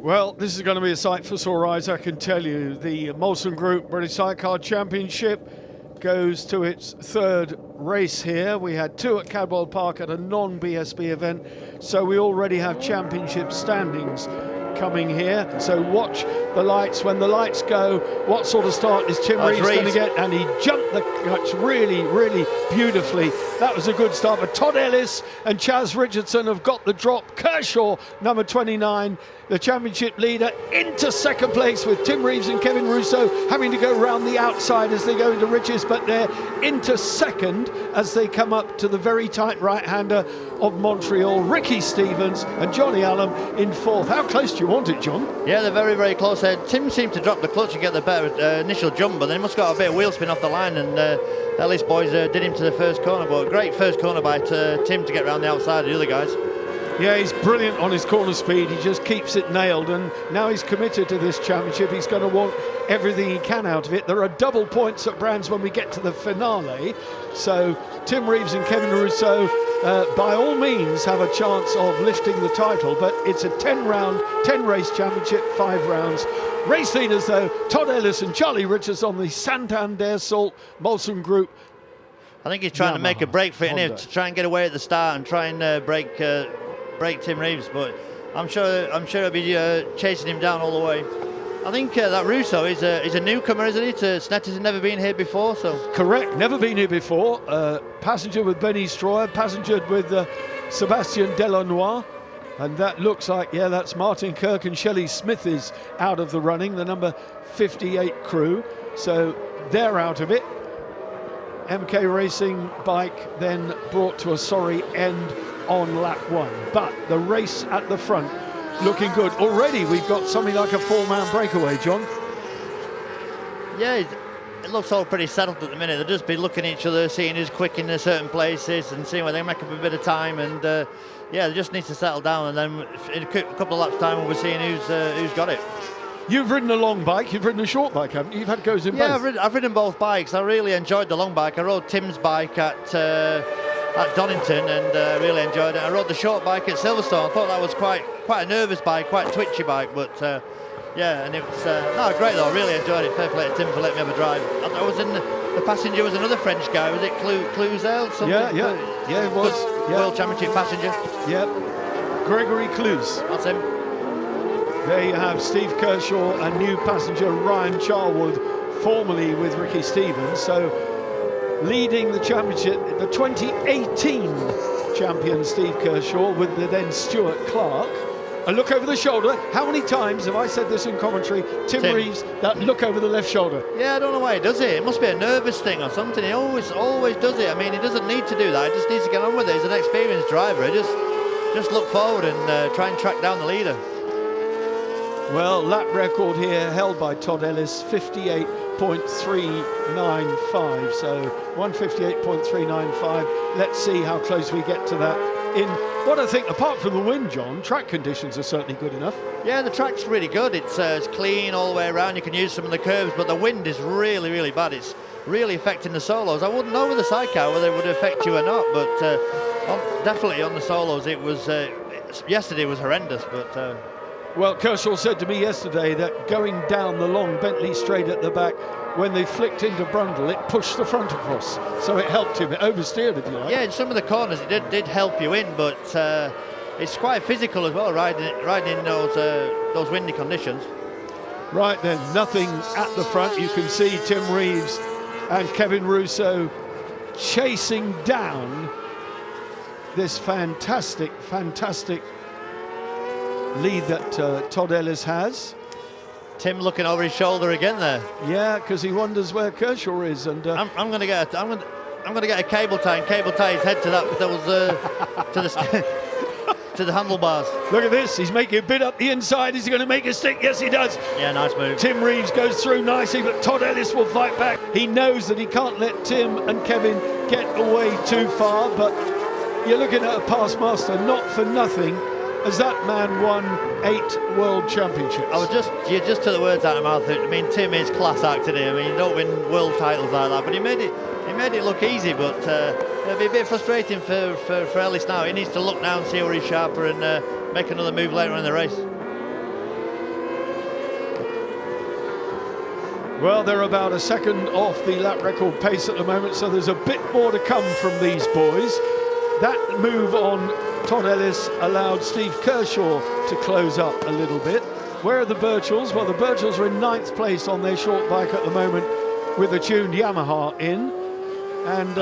Well, this is going to be a sight for sore eyes, I can tell you. The Molson Group British Sidecar Championship goes to its third race here. We had two at Cadwell Park at a non-BSB event, so we already have championship standings coming here. So watch the lights. When the lights go, what sort of start is Tim Reeves going to get? And he jumped the clutch really, really beautifully. That was a good start. But Todd Ellis and Chaz Richardson have got the drop. Kershaw, number 29, the championship leader, into second place, with Tim Reeves and Kevin Russo having to go round the outside as they go into Riches, but they're into second as they come up to the very tight right-hander of Montreal, Ricky Stevens and Johnny Allen in fourth. How close do you want it, John? Yeah, they're very, very close. Tim seemed to drop the clutch and get the better initial jump, but then he must have got a bit of wheel spin off the line, and Ellis boys did him to the first corner. But a great first corner by Tim to get round the outside of the other guys. Yeah, he's brilliant on his corner speed. He just keeps it nailed, and now he's committed to this championship. He's going to want everything he can out of it. There are double points at Brands when we get to the finale, so Tim Reeves and Kevin Russo by all means have a chance of lifting the title, but it's a 10 race championship, 5 rounds. Race leaders though, Todd Ellis and Charlie Richards on the Santander Salt Molson Group. I think he's trying to make a break for it, isn't he? To try and get away at the start and try and break Tim Reeves, but I'm sure he'll be chasing him down all the way. I think that Russo is a newcomer, isn't he? To Snetterton, never been here before, so. Correct, never been here before. Passenger with Benny Stroyer, passengered with Sebastian Delanois, and that looks like, yeah, that's Martin Kirk, and Shelley Smith is out of the running, the number 58 crew, so they're out of it. MK Racing bike then brought to a sorry end on lap 1, but the race at the front looking good. Already we've got something like a 4-man breakaway, John. Yeah, it looks all pretty settled at the minute. They'll just be looking at each other, seeing who's quick in certain places and seeing where they make up a bit of time, and yeah, they just need to settle down, and then in a couple of laps time we'll be seeing who's got it. You've ridden a long bike, you've ridden a short bike, haven't you? You've had goes in both. Yeah, I've ridden both bikes. I really enjoyed the long bike. I rode Tim's bike at Donington and really enjoyed it. I rode the short bike at Silverstone. I thought that was quite a nervous bike, quite a twitchy bike, but yeah, and it was no, great though. I really enjoyed it. Fair play to Tim for letting me have a drive. I was in the passenger was another French guy. Was it Cluzel? Yeah, it was. Yeah. World Championship passenger. Yeah, Gregory Cluze. That's him. There you have Steve Kershaw and new passenger Ryan Charwood, formerly with Ricky Stevens. So leading the championship, the 2018 champion Steve Kershaw with the then Stuart Clark. A look over the shoulder. How many times have I said this in commentary? Tim Reeves, that look over the left shoulder. Yeah, I don't know why he does it. It must be a nervous thing or something. He always does it. I mean, he doesn't need to do that. He just needs to get on with it. He's an experienced driver. He just look forward and try and track down the leader. Well, lap record here held by Todd Ellis, 58.395. So 158.395. Let's see how close we get to that. In what I think, apart from the wind, John, track conditions are certainly good enough. Yeah, the track's really good. It's clean all the way around. You can use some of the curves, but the wind is really, really bad. It's really affecting the solos. I wouldn't know with the sidecar whether it would affect you or not, but definitely on the solos, it was. Yesterday was horrendous, but. Well, Kershaw said to me yesterday that going down the long Bentley straight at the back, when they flicked into Brundle, it pushed the front across, so it helped him. It oversteered, if you like. Yeah, in some of the corners it did help you in, but it's quite physical as well, riding in those windy conditions. Right then, nothing at the front. You can see Tim Reeves and Kevin Russo chasing down this fantastic lead that Todd Ellis has. Tim looking over his shoulder again there. Yeah, because he wonders where Kershaw is, and I'm going to get a cable tie and cable tie his head to the handlebars. Look at this. He's making a bit up the inside. Is he going to make a stick? Yes, he does. Yeah, nice move. Tim Reeves goes through nicely, but Todd Ellis will fight back. He knows that he can't let Tim and Kevin get away too far, but you're looking at a past master, not for nothing, as that man won 8 world championships. You just took the words out of my mouth. I mean, Tim is class act today. I mean, you don't win world titles like that, but he made it look easy. But it'll be a bit frustrating for Ellis now. He needs to look now and see where he's sharper and make another move later in the race. Well, they're about a second off the lap record pace at the moment, so there's a bit more to come from these boys. That move on Todd Ellis allowed Steve Kershaw to close up a little bit. Where are the Birchells? Well, the Birchells are in 9th place on their short bike at the moment with the tuned Yamaha in. And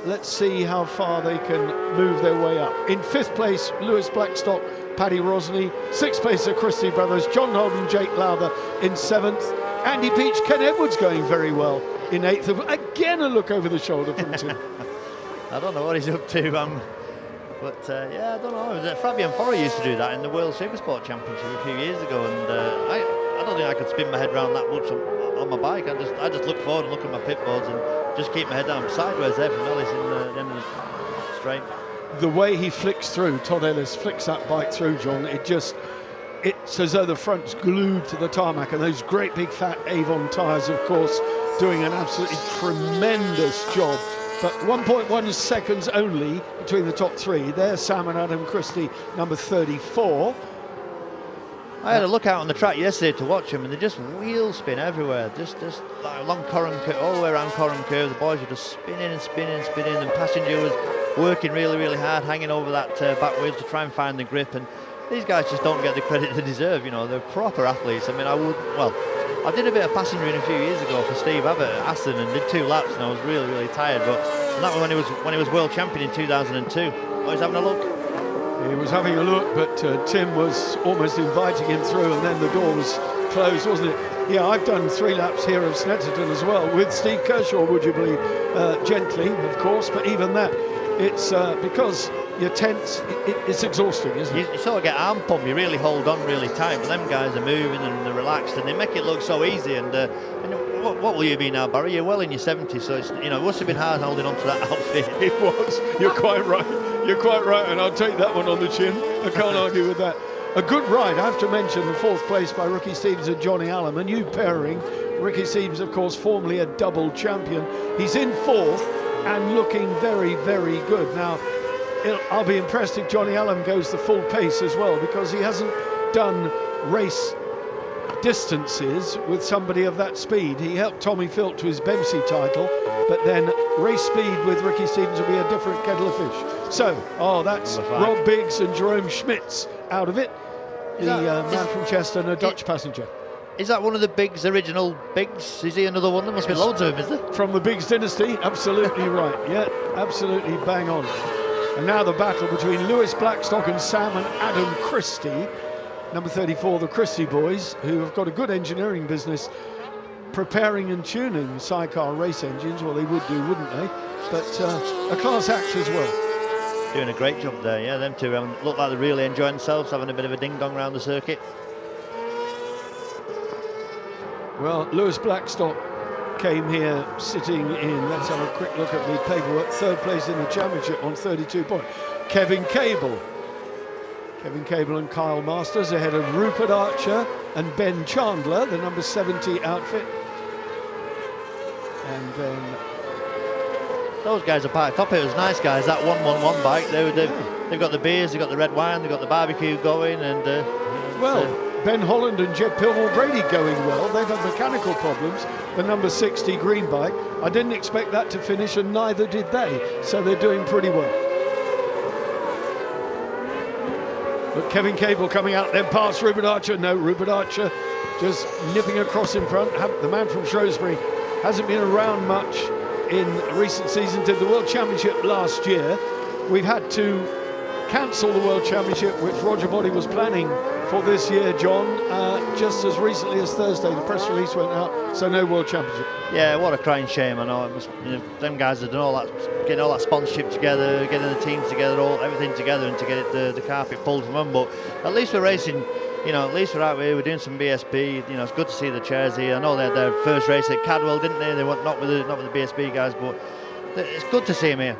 let's see how far they can move their way up. In 5th place, Lewis Blackstock, Paddy Rosney. 6th place, the Christie brothers, John Holden, Jake Lowther in 7th. Andy Peach, Ken Edwards going very well in 8th. Again, a look over the shoulder from Tim. I don't know what he's up to, but yeah, I don't know. Fabian Forrer used to do that in the World Supersport Championship a few years ago, and I don't think I could spin my head around that much on my bike. I just look forward and look at my pit boards and just keep my head down sideways there from Ellis in the end of the straight. The way he flicks through, Todd Ellis flicks that bike through, John, it's as though the front's glued to the tarmac, and those great big fat Avon tyres, of course, doing an absolutely tremendous job. But 1.1 seconds only between the top 3. There's Sam and Adam Christie, number 34. I had a look out on the track yesterday to watch them, and they just wheel spin everywhere. Just like along Corran Curve, all the way around Corran Curve. The boys were just spinning and spinning and spinning. And passenger was working really, really hard, hanging over that back wheel to try and find the grip. And these guys just don't get the credit they deserve. You know, they're proper athletes. I mean, I did a bit of passengering a few years ago for Steve Abbott at Aston and did 2 laps, and I was really, really tired. But that was when he was world champion in 2002. I was having a look. He was having a look, but Tim was almost inviting him through, and then the door was closed, wasn't it? Yeah, I've done 3 laps here of Snetterton as well with Steve Kershaw, would you believe? Gently, of course, but even that, it's because you're tense, it's exhausting, isn't it? You sort of get arm pump, you really hold on really tight, but them guys are moving and they're relaxed and they make it look so easy. And what will you be now, Barry? You're well in your 70s, so it's, it must have been hard holding on to that outfit. It was, you're quite right. You're quite right, and I'll take that one on the chin. I can't argue with that. A good ride, I have to mention the 4th place by Ricky Stevens and Johnny Allen. A new pairing. Ricky Stevens, of course, formerly a double champion. He's in 4th and looking very, very good. Now, I'll be impressed if Johnny Allen goes the full pace as well, because he hasn't done race distances with somebody of that speed. He helped Tommy Filt to his Bempsey title, but then race speed with Ricky Stevens will be a different kettle of fish. So, that's Rob Biggs and Jerome Schmitz out of it. The man from Chester and a Dutch passenger. Is that one of the Biggs, original Biggs? Is he another one? There must be loads of them, is there? From the Biggs dynasty, absolutely right. Yeah, absolutely bang on. And now the battle between Lewis Blackstock and Sam and Adam Christie. Number 34, the Christie boys, who have got a good engineering business preparing and tuning Sidecar race engines. Well, they would do, wouldn't they? But a class act as well. Doing a great job there, yeah. Them two look like they're really enjoying themselves, having a bit of a ding-dong around the circuit. Well, Lewis Blackstock came here sitting in, let's have a quick look at the paperwork, 3rd place in the championship on 32 points. Kevin Cable and Kyle Masters ahead of Rupert Archer and Ben Chandler, the number 70 outfit. And then those guys are packed up. It was nice guys, that 111 bike. They've got the beers, they've got the red wine, they've got the barbecue going, and Ben Holland and Jed Pilmore Brady going well. They've had mechanical problems. The number 60 green bike, I didn't expect that to finish, and neither did they. So they're doing pretty well. But Kevin Cable coming out, then past Rupert Archer. No, Rupert Archer just nipping across in front. The man from Shrewsbury hasn't been around much in recent seasons. Did the World Championship last year. We've had to cancel the World Championship, which Roger Body was planning for this year, John, just as recently as Thursday. The press release went out, so no World Championship. Yeah, what a crying shame. I know, them guys have done all that, getting all that sponsorship together, getting the teams together, everything together, and to get the carpet pulled from them. But at least we're racing, at least we're out here, we're doing some BSB. It's good to see the chairs here. I know they had their first race at Cadwell, didn't they? They went not with the BSB guys, but it's good to see them here.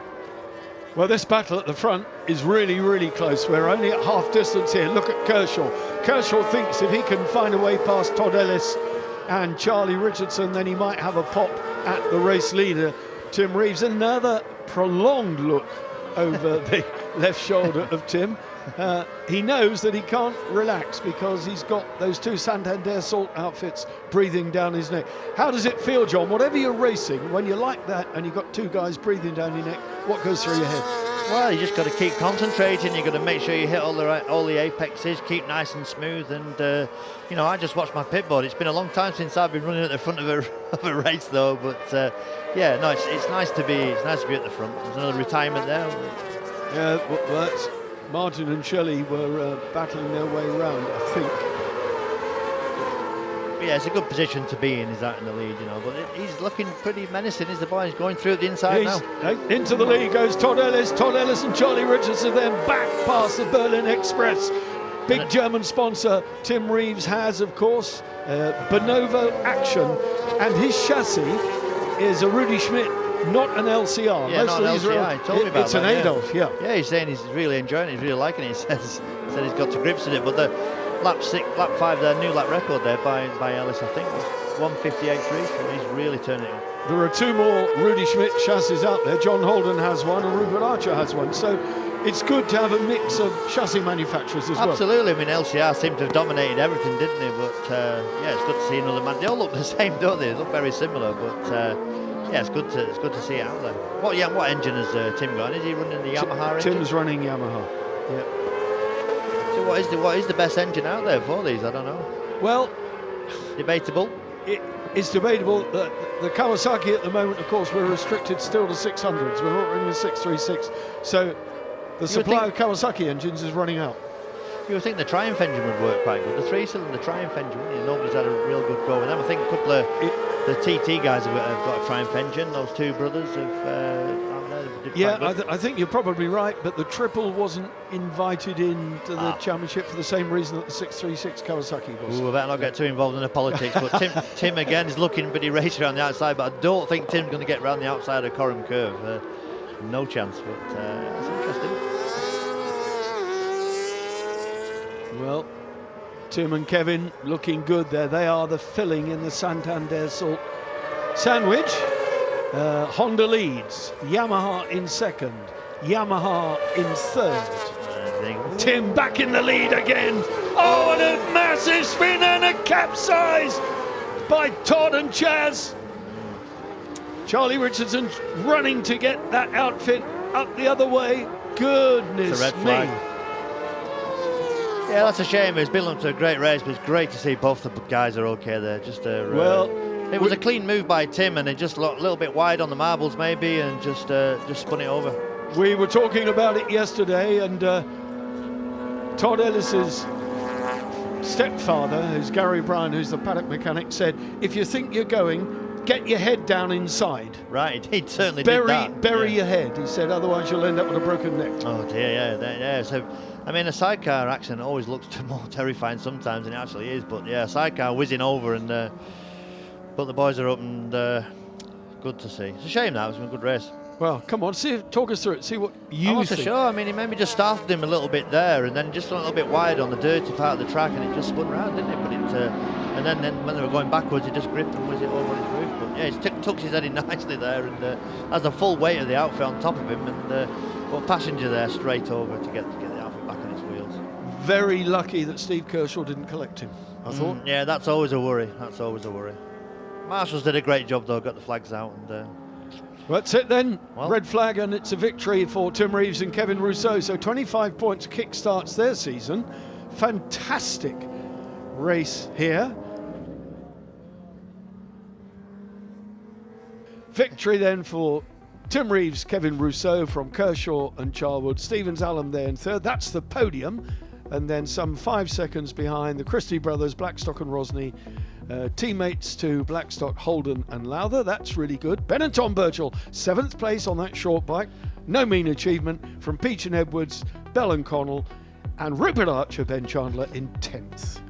Well, this battle at the front is really, really close. We're only at half distance here. Look at Kershaw. Kershaw thinks if he can find a way past Todd Ellis and Charlie Richardson, then he might have a pop at the race leader, Tim Reeves. Another prolonged look over the left shoulder of Tim. He knows that he can't relax because he's got those two Santander Salt outfits breathing down his neck. How does it feel, John? Whatever you're racing, when you're like that and you've got two guys breathing down your neck, what goes through your head? Well, you just got to keep concentrating. You've got to make sure you hit all the apexes, keep nice and smooth. And you know, I just watched my pit board. It's been a long time since I've been running at the front of a race, though. But yeah, no, it's nice to be at the front. There's another retirement there. Yeah, well, that's Martin and Shelley were battling their way around, I think. Yeah, it's a good position to be in, is out in the lead, you know, but he's looking pretty menacing, is the boy. He's going through the inside now. Into the lead goes Todd Ellis. Todd Ellis and Charlie Richardson then back past the Berlin Express. Big German sponsor Tim Reeves has, of course, Bonovo Action, and his chassis is a Rudy Schmidt, not an LCR. Yeah, not an LCR. He told me about it's that, an Adolf, yeah. Yeah, he's saying he's really enjoying it, he's really liking it. He said he's got to grips with it, but the lap 5 there, new lap record there by Ellis, I think, was 1:58.3, so he's really turning it up. There are two more Rudy Schmidt chassis out there. John Holden has one and Rupert Archer has one, so it's good to have a mix of chassis manufacturers as well. Absolutely. I mean, LCR seemed to have dominated everything, didn't they? But yeah, it's good to see another man. They all look the same, don't they? They look very similar, but yeah, it's good to see it out there. What engine has Tim got? Is he running the Yamaha engine? Tim's running Yamaha. Yeah. So what is the best engine out there for these? I don't know. Well, debatable. It's debatable. The Kawasaki at the moment, of course, we're restricted still to 600s. We're not running the 636. So the supply of Kawasaki engines is running out. You would think the Triumph engine would work quite good. The 3-cylinder Triumph engine, wouldn't you? Nobody's had a real good go with them. I think a couple of the TT guys have got a Triumph engine. Those two brothers have. Yeah, I think you're probably right, but the triple wasn't invited into the championship for the same reason that the 636 Kawasaki was. Ooh, I better not get too involved in the politics, but Tim again is looking pretty racy around the outside, but I don't think Tim's going to get around the outside of Coram Curve. No chance, but that's interesting. Well, Tim and Kevin looking good there. They are the filling in the Santander Salt sandwich. Honda leads, Yamaha in second, Yamaha in third. Tim back in the lead again. Oh, and a massive spin and a capsize by Todd and Chaz. Charlie Richardson running to get that outfit up the other way. Goodness it's a red me. Flag. Yeah, that's a shame. It's built up to a great race, but it's great to see both the guys are okay there. It was a clean move by Tim, and it just looked a little bit wide on the marbles maybe, and just spun it over. We were talking about it yesterday, and Todd Ellis's stepfather, who's Gary Bryan, who's the paddock mechanic, said, if you think you're going, get your head down inside. Right, he certainly did that. Bury your head, he said, otherwise you'll end up with a broken neck. Oh dear, yeah. So, I mean, a sidecar accident always looks more terrifying sometimes than it actually is, but yeah, a sidecar whizzing over and... but the boys are up and good to see. It's a shame that it was a good race. Well, come on, talk us through it. See what you think. Sure. I mean, he maybe just started him a little bit there, and then just a little bit wide on the dirty part of the track, and it just spun around, didn't it? But and then when they were going backwards, he just gripped and whizzed it over his roof. But yeah, he tucked his head in nicely there, and has the full weight of the outfit on top of him, and got a passenger there straight over to get the outfit back on his wheels. Very lucky that Steve Kershaw didn't collect him, I thought. Yeah, that's always a worry. Marshall's did a great job though, got the flags out, and that's it then. Well, red flag, and it's a victory for Tim Reeves and Kevin Rousseau. So 25 points kick-starts their season. Fantastic race here. Victory then for Tim Reeves, Kevin Rousseau from Kershaw and Charwood. Stevens Allen there in third. That's the podium. And then some 5 seconds behind the Christie brothers, Blackstock and Rosney. Teammates to Blackstock, Holden and Lowther. That's really good. Ben and Tom Birchall, 7th place on that short bike. No mean achievement from Peach and Edwards, Bell and Connell, and Rupert Archer, Ben Chandler in 10th.